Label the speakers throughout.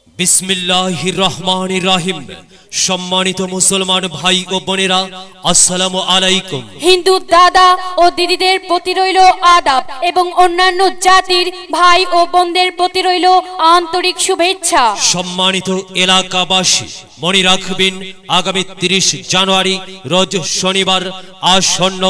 Speaker 1: বিসমিল্লাহির রহমানির রহিম। সম্মানিত মুসলমান ভাই ও বোনেরা, আসসালামু আলাইকুম।
Speaker 2: হিন্দু দাদা ও দিদিদের প্রতি রইল আদাব এবং অন্যান্য জাতির ভাই ও বোনদের প্রতি রইল আন্তরিক শুভেচ্ছা।
Speaker 1: সম্মানিত এলাকাবাসী, মনে রাখবেন আগামী 30 জানুয়ারি রোজ শনিবার আসন্ন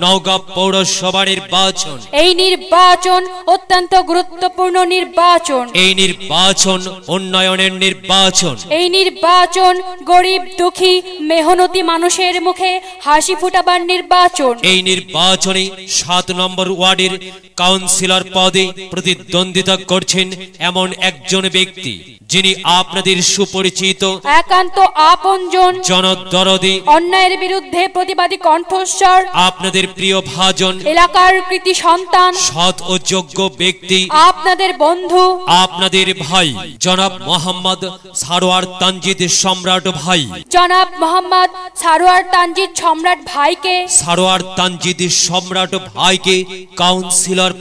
Speaker 1: নওগাঁ পৌরসভা নির্বাচন।
Speaker 2: এই নির্বাচন অত্যন্ত গুরুত্বপূর্ণ নির্বাচন।
Speaker 1: এই নির্বাচন উন্নয়নের নির্বাচন।
Speaker 2: এই নির্বাচন গরিব দুঃখী মেহনতি মানুষের মুখে হাসি ফোটাবার নির্বাচন।
Speaker 1: এই নির্বাচনে 7 নম্বর ওয়ার্ডের কাউন্সিলর পদে প্রতিদ্বন্দ্বিতা করছেন এমন একজন ব্যক্তি যিনি আপনাদের সুপরিচিত,
Speaker 2: একান্ত আপনজন,
Speaker 1: জনদরদি,
Speaker 2: অন্যায়ের বিরুদ্ধে প্রতিবাদী কণ্ঠস্বর,
Speaker 1: আপনাদের প্রিয় ভাজন,
Speaker 2: এলাকার কৃতি সন্তান,
Speaker 1: সৎ ও যোগ্য ব্যক্তি,
Speaker 2: আপনাদের বন্ধু,
Speaker 1: আপনাদের ভাই জনাব মোহাম্মদ সারোয়ার তানজিদ সম্রাট ভাই।
Speaker 2: জনাব মোহাম্মদ সারোয়ার তানজিদ সম্রাট ভাইকে,
Speaker 1: সারোয়ার তানজিদ সম্রাট ভাইকে কাউন্সিলর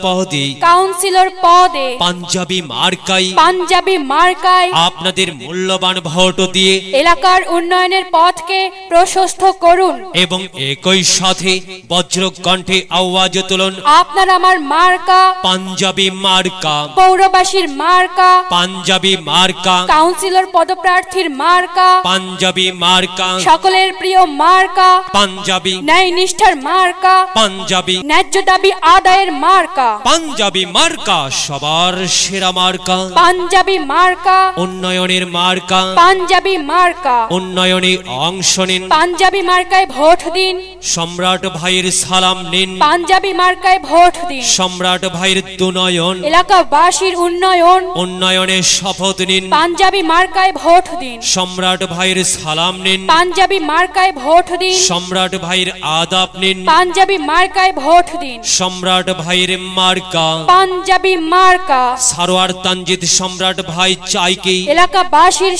Speaker 1: পদে পাঞ্জাবি মার্কায় আপনাদের মূল্যবান ভোট দিয়ে
Speaker 2: এলাকার উন্নয়নের পথকে প্রশস্ত করুন
Speaker 1: এবং একই সাথে বজ্রকণ্ঠে আওয়াজ তুলুন,
Speaker 2: আপনার আমার মার্কা
Speaker 1: পাঞ্জাবি মার্কা,
Speaker 2: পৌরবাসীর মার্কা,
Speaker 1: পাঞ্জাবি মার্কা,
Speaker 2: কাউন্সিলর পদপ্রার্থীর মার্কা,
Speaker 1: পাঞ্জাবি মার্কা,
Speaker 2: সকলের প্রিয় মার্কা,
Speaker 1: পাঞ্জাবি,
Speaker 2: ন্যায় নিষ্ঠার মার্কা,
Speaker 1: পাঞ্জাবি,
Speaker 2: ন্যায্য দাবি আদায়ের মার্কা,
Speaker 1: পাঞ্জাবি মার্কা, সবার সেরা মার্কা,
Speaker 2: পাঞ্জাবি মার্কা,
Speaker 1: উন্নয়নের মার্কা,
Speaker 2: পাঞ্জাবি মার্কা,
Speaker 1: উন্নয়নে অংশ নিন,
Speaker 2: পাঞ্জাবি মার্কায় ভোট দিন,
Speaker 1: সম্রাট ভাইয়ের সালাম নিন,
Speaker 2: পাঞ্জাবি মার্কায় ভোট দিন,
Speaker 1: সম্রাট ভাইয়ের দুনয়ন,
Speaker 2: এলাকাবাসীর
Speaker 1: উন্নয়নে শপথ নিন,
Speaker 2: পাঞ্জাবি মার্কায় ভোট দিন,
Speaker 1: সম্রাট ভাইয়ের সালাম নিন,
Speaker 2: পাঞ্জাবি মার্কায় ভোট দিন,
Speaker 1: সম্রাট ভাইয়ের আদাব নিন,
Speaker 2: পাঞ্জাবি মার্কায় ভোট দিন,
Speaker 1: সম্রাট ভাইয়ের মার্কা,
Speaker 2: পাঞ্জাবি মার্কা।
Speaker 1: সারোয়ার তানজিদ সম্রাট ভাই চাই কি
Speaker 2: এলাকাবাসীর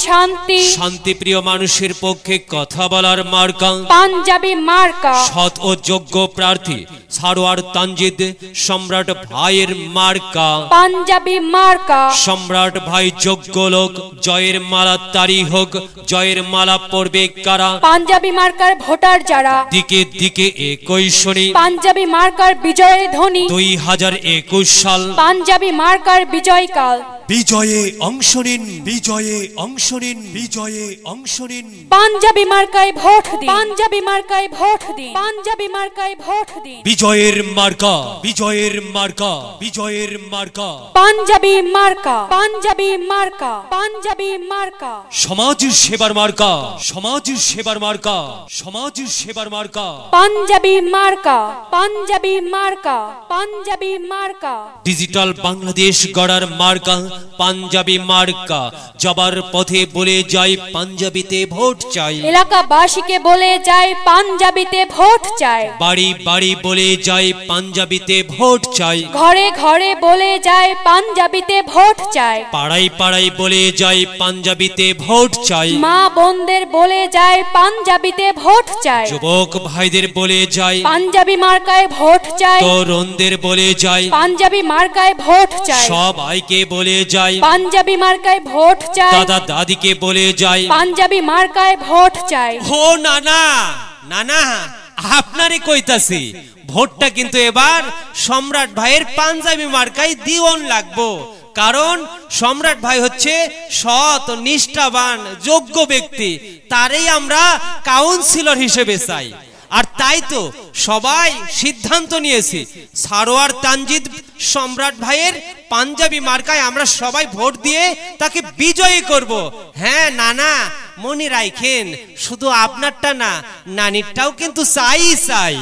Speaker 1: শান্তিপ্রিয় মানুষের পক্ষে কথা বলার মার্কা,
Speaker 2: পাঞ্জাবি মার্কা।
Speaker 1: সৎ ও যোগ্য প্রার্থী সারোয়ার তানজিদ সম্রাট ভাইয়ের মার্কা,
Speaker 2: পাঞ্জাবি মার্কা।
Speaker 1: সম্রাট ভাই যোগ্য লোক, জয়ের মালা তারি হোক, জয়ের মালা পড়বে কারা,
Speaker 2: পাঞ্জাবি মার্কার ভোটার যারা,
Speaker 1: দিকে দিকে একই শুনি,
Speaker 2: পাঞ্জাবি মার্কার বিজয়ের ধ্বনি,
Speaker 1: 2021 সাল,
Speaker 2: পাঞ্জাবি মার্কার বিজয়কাল।
Speaker 1: বিজয়ে অংশ নিন, বিজয়ে অংশ নিন, বিজয়ে অংশ নিন।
Speaker 2: পাঞ্জাবি মার্কায় ভোট দিন, পাঞ্জাবি মার্কায় ভোট দিন, পাঞ্জাবি মার্কায় ভোট দিন।
Speaker 1: বিজয়ের মার্কা, বিজয়ের মার্কা, বিজয়ের মার্কা,
Speaker 2: পাঞ্জাবি মার্কা, পাঞ্জাবি মার্কা, পাঞ্জাবি মার্কা।
Speaker 1: সমাজ সেবার মার্কা, সমাজ সেবার মার্কা, সমাজ সেবার মার্কা,
Speaker 2: পাঞ্জাবি মার্কা, পাঞ্জাবি মার্কা, পাঞ্জাবি মার্কা।
Speaker 1: ডিজিটাল বাংলাদেশ গড়ার মার্কা পাঞ্জাবি মার্কা। যাবার পথে বলে যাই পাঞ্জাবিতে ভোট চাই,
Speaker 2: এলাকাবাসীকে বলে যায় পাঞ্জাবিতে ভোট চাই,
Speaker 1: বাড়ি বাড়ি বলে যাই পাঞ্জাবিতে ভোট চাই,
Speaker 2: ঘরে ঘরে বলে যায় পাঞ্জাবিতে ভোট চাই,
Speaker 1: পাড়ায় পাড়ায় বলে যাই পাঞ্জাবিতে ভোট চাই,
Speaker 2: মা বোনদের বলে যায় পাঞ্জাবিতে ভোট চাই,
Speaker 1: যুবক ভাইদের বলে যাই
Speaker 2: পাঞ্জাবি মার্কায় ভোট চাই,
Speaker 1: তরুণদের বলে যাই
Speaker 2: পাঞ্জাবি মার্কায় ভোট চাই,
Speaker 1: সবাইকে বলে যাই
Speaker 2: পাঞ্জাবি মার্কায় ভোট চাই,
Speaker 1: দাদা দাদিকে বলে যাই
Speaker 2: পাঞ্জাবি মার্কায় ভোট চাই।
Speaker 1: ও নানা, নানা আপনারে কইতাছি, ভোটটা কিন্তু এবার সম্রাট ভাইয়ের পাঞ্জাবি মার্কায় দিওন লাগবো, কারণ সম্রাট ভাই হচ্ছে সৎ নিষ্ঠাবান যোগ্য ব্যক্তি, তারই আমরা কাউন্সিলর হিসেবে চাই। আর তাই তো সবাই সিদ্ধান্ত নিয়েছি সারোয়ার তানজিদ সম্রাট ভাইয়ের পাঞ্জাবি মার্কায় আমরা সবাই ভোট দিয়ে তাকে বিজয়ী করব। হ্যাঁ নানা, মনে রাখেন শুধু আপনারটা না, নানিরটাও কিন্তু চাই।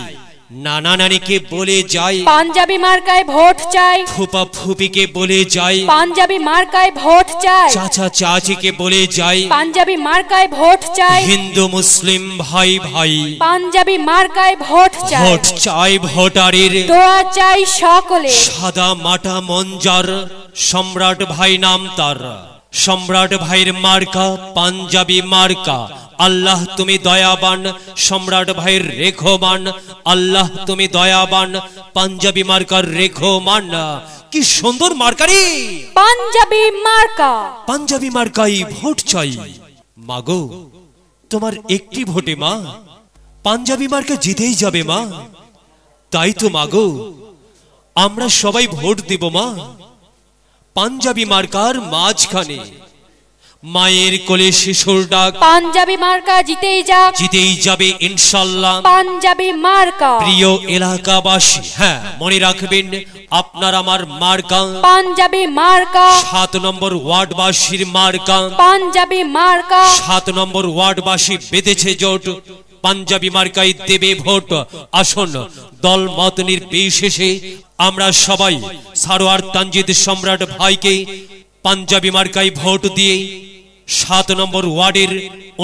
Speaker 1: নানা নানিকে বলে যাই
Speaker 2: পাঞ্জাবি মার্কায় ভোট চাই,
Speaker 1: ফুপা ফুপিকে বলে যাই
Speaker 2: পাঞ্জাবি মার্কায় ভোট চাই,
Speaker 1: চাচা চাচিকে বলে যাই
Speaker 2: পাঞ্জাবি মার্কায় ভোট চাই,
Speaker 1: হিন্দু মুসলিম ভাই ভাই
Speaker 2: পাঞ্জাবি মার্কায় ভোট চাই,
Speaker 1: ভোট চাই ভোটারের,
Speaker 2: দোয়া চাই সকলে,
Speaker 1: সাদা মাটা মঞ্জার সম্রাট ভাই নাম তার, সম্রাট ভাইয়ের মার্কা পাঞ্জাবি মার্কা, আল্লাহ তুমি দয়াবান, সম্রাট ভাইয়ের রেখোমান। আল্লাহ তুমি দয়াবান, পাঞ্জাবি মার্কার রেখোমান। কি সুন্দর মার্কারি,
Speaker 2: পাঞ্জাবি মার্কা।
Speaker 1: পাঞ্জাবি মার্কাই ভোট চাই। মাগো, তোমার একটি ভোটে মা পাঞ্জাবি মার্কা জিতেই যাবে মা। তাই তো মাগো, আমরা সবাই ভোট দেব মা পাঞ্জাবি মার্কার মাঝখানে। মায়ের কোলে শিশুর ডাক,
Speaker 2: পাঞ্জাবি মার্কা জিতেই যাক,
Speaker 1: জিতেই যাবে ইনশাল্লাহ
Speaker 2: পাঞ্জাবি মার্কা।
Speaker 1: প্রিয় এলাকাবাসী, হ্যাঁ মনে রাখবেন, আপনার আমার মার্কা
Speaker 2: পাঞ্জাবি মার্কা।
Speaker 1: 7 নম্বর ওয়ার্ডবাসীর মার্কা
Speaker 2: পাঞ্জাবি মার্কা।
Speaker 1: 7 নম্বর ওয়ার্ডবাসী বেঁধেছে জোট, পাঞ্জাবি মার্কাই দেবে ভোট। আসুন, দল মত নির্বিশেষে আমরা সবাই সারোয়ার তানজিদ সম্রাট ভাইকে পাঞ্জাবি মার্কাই ভোট দিয়ে 7 নম্বর ওয়ার্ডের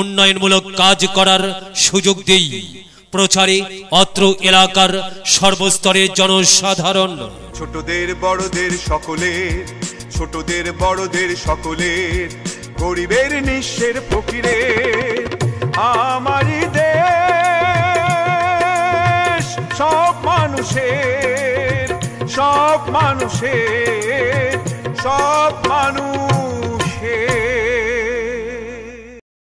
Speaker 1: উন্নয়নমূলক কাজ করার সুযোগ দেই। প্রচারে অত্র এলাকার সর্বস্তরের জনসাধারণ।
Speaker 3: ছোটদের বড়দের সকলের, ছোটদের বড়দের সকলের, গরিবের নিঃস্বের ফকিরের আমারই দেশ। সব মানুষের, সব মানুষের, সব মানুষ